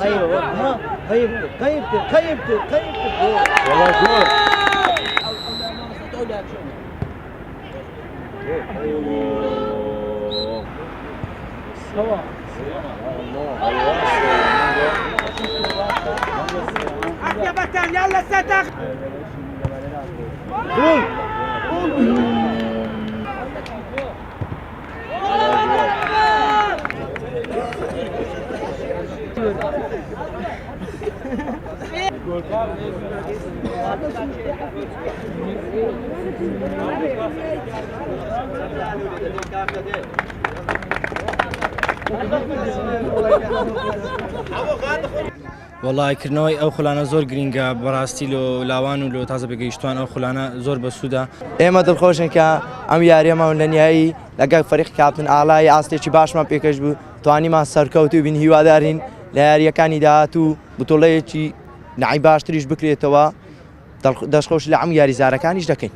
ايوه خيبت والله جول. يا بتان يلا ستخ وڵایکردنەوەی ئەو خولانە زۆر گرینگە بەڕاستی لۆ لاوان و لۆ تازە بەگەیشتوان ئەو خولانە زۆر بەسوودە. ئێمە دڵخۆشن کە ئەم یاریەمەون لە نیایی لەگەڵ فەریق کاپتن ئاڵای ئاستێکی باشمان پێکەش بوو توانیمان سەرکەوت و بین هیوادارین لە یاریەکانی داهاتوو بتۆڵەیەکی نعی باشتریش بکرێتەوە دەستخۆش لە ئەم یاریزارەکانیش دەکەین.